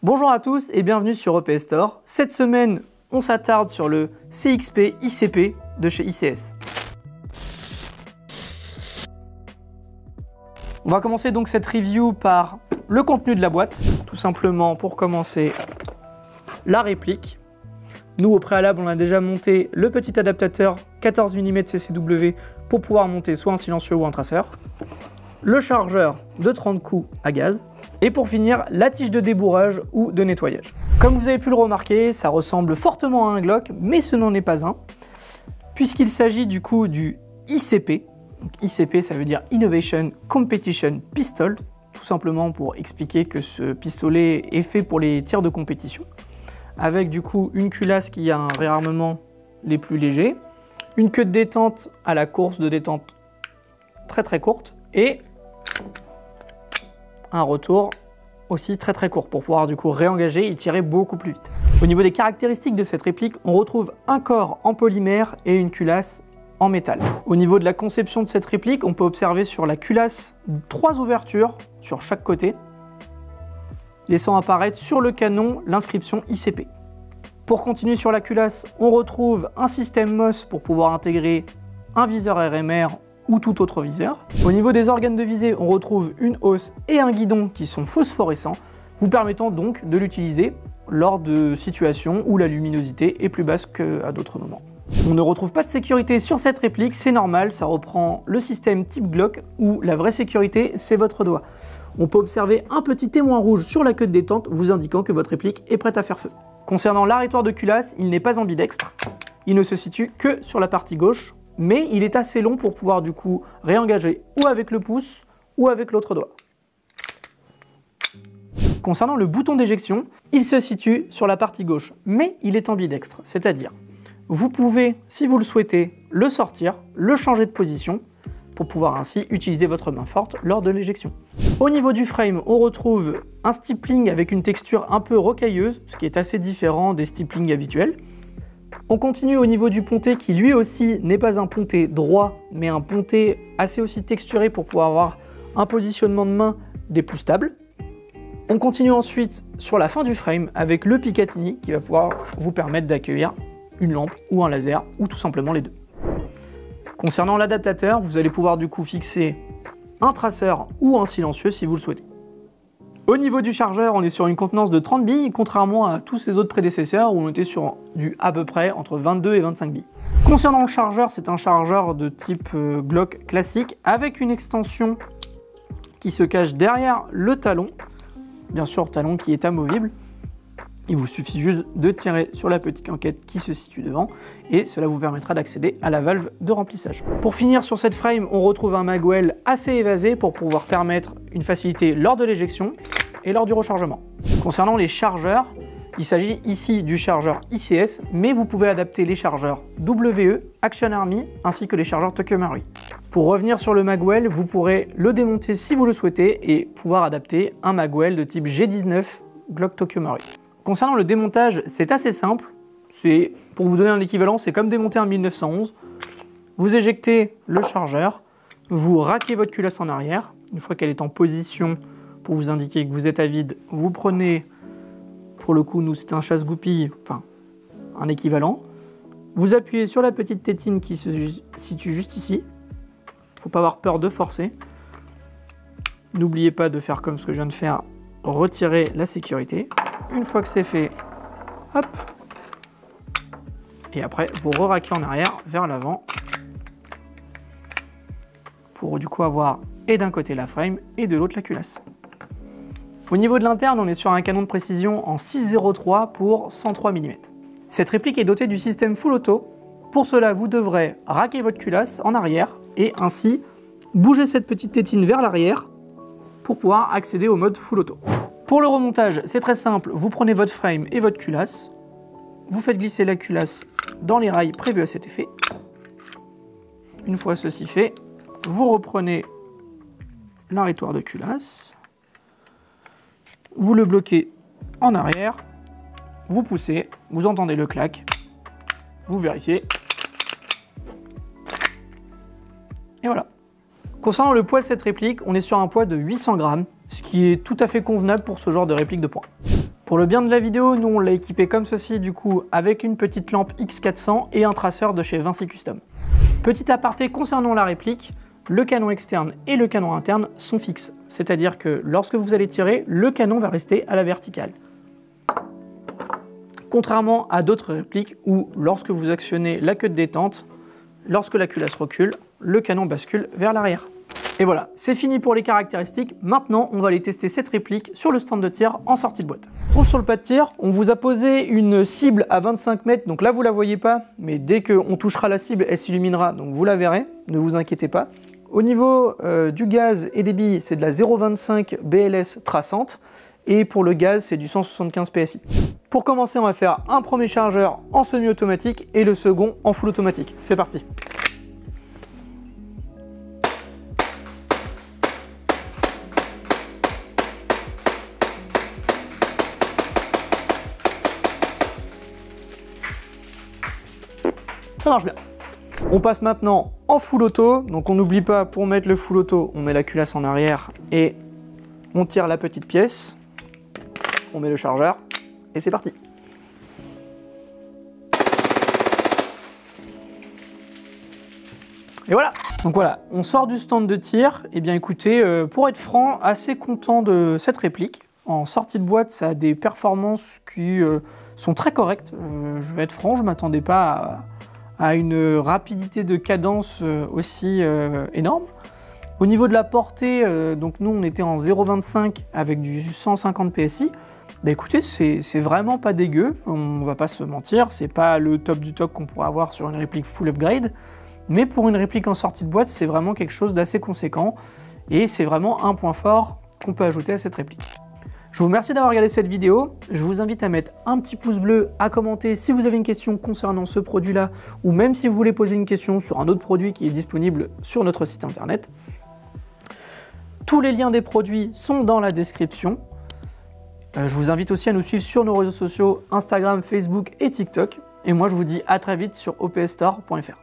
Bonjour à tous et bienvenue sur EPS Store. Cette semaine, on s'attarde sur le CXP ICP de chez ICS. On va commencer donc cette review par le contenu de la boîte. Tout simplement pour commencer, la réplique. Nous au préalable, on a déjà monté le petit adaptateur 14 mm CCW pour pouvoir monter soit un silencieux ou un traceur. Le chargeur de 30 coups à gaz. Et pour finir, la tige de débourrage ou de nettoyage. Comme vous avez pu le remarquer, ça ressemble fortement à un Glock, mais ce n'en est pas un, puisqu'il s'agit du coup du ICP. Donc, ICP, ça veut dire Innovation Competition Pistol, tout simplement pour expliquer que ce pistolet est fait pour les tirs de compétition, avec du coup une culasse qui a un réarmement les plus légers, une queue de détente à la course de détente très courte, et un retour aussi très court pour pouvoir du coup réengager et tirer beaucoup plus vite. Au niveau des caractéristiques de cette réplique, on retrouve un corps en polymère et une culasse en métal. Au niveau de la conception de cette réplique, on peut observer sur la culasse 3 ouvertures sur chaque côté, laissant apparaître sur le canon l'inscription ICP. Pour continuer sur la culasse, on retrouve un système MOS pour pouvoir intégrer un viseur RMR ou tout autre viseur. Au niveau des organes de visée, on retrouve une hausse et un guidon qui sont phosphorescents, vous permettant donc de l'utiliser lors de situations où la luminosité est plus basse qu'à d'autres moments. On ne retrouve pas de sécurité sur cette réplique, c'est normal, ça reprend le système type Glock où la vraie sécurité c'est votre doigt. On peut observer un petit témoin rouge sur la queue de détente vous indiquant que votre réplique est prête à faire feu. Concernant l'arrêtoir de culasse, il n'est pas ambidextre, il ne se situe que sur la partie gauche, mais il est assez long pour pouvoir du coup réengager ou avec le pouce ou avec l'autre doigt. Concernant le bouton d'éjection, il se situe sur la partie gauche, mais il est ambidextre, c'est-à-dire vous pouvez, si vous le souhaitez, le sortir, le changer de position, pour pouvoir ainsi utiliser votre main forte lors de l'éjection. Au niveau du frame, on retrouve un stippling avec une texture un peu rocailleuse, ce qui est assez différent des stipplings habituels. On continue au niveau du ponté qui lui aussi n'est pas un ponté droit, mais un ponté assez aussi texturé pour pouvoir avoir un positionnement de main des plus stables. On continue ensuite sur la fin du frame avec le Picatinny qui va pouvoir vous permettre d'accueillir une lampe ou un laser ou tout simplement les deux. Concernant l'adaptateur, vous allez pouvoir du coup fixer un traceur ou un silencieux si vous le souhaitez. Au niveau du chargeur, on est sur une contenance de 30 billes, contrairement à tous ses autres prédécesseurs où on était sur du à peu près entre 22 et 25 billes. Concernant le chargeur, c'est un chargeur de type Glock classique avec une extension qui se cache derrière le talon. Bien sûr, talon qui est amovible. Il vous suffit juste de tirer sur la petite enquête qui se situe devant et cela vous permettra d'accéder à la valve de remplissage. Pour finir sur cette frame, on retrouve un magwell assez évasé pour pouvoir permettre une facilité lors de l'éjection et lors du rechargement. Concernant les chargeurs, il s'agit ici du chargeur ICS, mais vous pouvez adapter les chargeurs WE, Action Army ainsi que les chargeurs Tokamak. Pour revenir sur le magwell, vous pourrez le démonter si vous le souhaitez et pouvoir adapter un magwell de type G19 Glock Tokamak. Concernant le démontage, c'est assez simple. Pour vous donner un équivalent, c'est comme démonter un 1911. Vous éjectez le chargeur, vous raquez votre culasse en arrière. Une fois qu'elle est en position pour vous indiquer que vous êtes à vide, vous prenez, pour le coup, nous c'est un chasse-goupille, enfin un équivalent. Vous appuyez sur la petite tétine qui se situe juste ici. Il ne faut pas avoir peur de forcer. N'oubliez pas de faire comme ce que je viens de faire, retirer la sécurité. Une fois que c'est fait, hop, et après vous re-raquez en arrière vers l'avant pour du coup avoir et d'un côté la frame et de l'autre la culasse. Au niveau de l'interne, on est sur un canon de précision en 6,03 pour 103 mm. Cette réplique est dotée du système full auto. Pour cela, vous devrez raquer votre culasse en arrière et ainsi bouger cette petite tétine vers l'arrière pour pouvoir accéder au mode full auto. Pour le remontage, c'est très simple, vous prenez votre frame et votre culasse, vous faites glisser la culasse dans les rails prévus à cet effet. Une fois ceci fait, vous reprenez l'arrêtoir de culasse, vous le bloquez en arrière, vous poussez, vous entendez le clac, vous vérifiez, et voilà. Concernant le poids de cette réplique, on est sur un poids de 800 grammes, ce qui est tout à fait convenable pour ce genre de réplique de poing. Pour le bien de la vidéo, nous on l'a équipé comme ceci du coup avec une petite lampe X400 et un traceur de chez Vinci Custom. Petit aparté concernant la réplique, le canon externe et le canon interne sont fixes, c'est-à-dire que lorsque vous allez tirer, le canon va rester à la verticale. Contrairement à d'autres répliques où lorsque vous actionnez la queue de détente, lorsque la culasse recule, le canon bascule vers l'arrière. Et voilà, c'est fini pour les caractéristiques. Maintenant, on va aller tester cette réplique sur le stand de tir en sortie de boîte. On se trouve sur le pas de tir, on vous a posé une cible à 25 mètres, donc là vous la voyez pas, mais dès qu'on touchera la cible, elle s'illuminera, donc vous la verrez, ne vous inquiétez pas. Au niveau du gaz et des billes, c'est de la 0,25 BLS traçante, et pour le gaz, c'est du 175 PSI. Pour commencer, on va faire un premier chargeur en semi-automatique et le second en full automatique. C'est parti. Ça marche bien. On passe maintenant en full auto, donc on n'oublie pas, pour mettre le full auto, on met la culasse en arrière et on tire la petite pièce, on met le chargeur et c'est parti. Et voilà. Donc voilà, on sort du stand de tir. Et bien écoutez, pour être franc, assez content de cette réplique. En sortie de boîte, ça a des performances qui sont très correctes. Je vais être franc, je ne m'attendais pas à une rapidité de cadence aussi énorme. Au niveau de la portée, donc nous on était en 0,25 avec du 150 PSI. Bah écoutez, c'est vraiment pas dégueu, on va pas se mentir, c'est pas le top du top qu'on pourrait avoir sur une réplique full upgrade, mais pour une réplique en sortie de boîte, c'est vraiment quelque chose d'assez conséquent et c'est vraiment un point fort qu'on peut ajouter à cette réplique. Je vous remercie d'avoir regardé cette vidéo, je vous invite à mettre un petit pouce bleu, à commenter si vous avez une question concernant ce produit-là, ou même si vous voulez poser une question sur un autre produit qui est disponible sur notre site internet. Tous les liens des produits sont dans la description. Je vous invite aussi à nous suivre sur nos réseaux sociaux, Instagram, Facebook et TikTok. Et moi je vous dis à très vite sur opsstore.fr.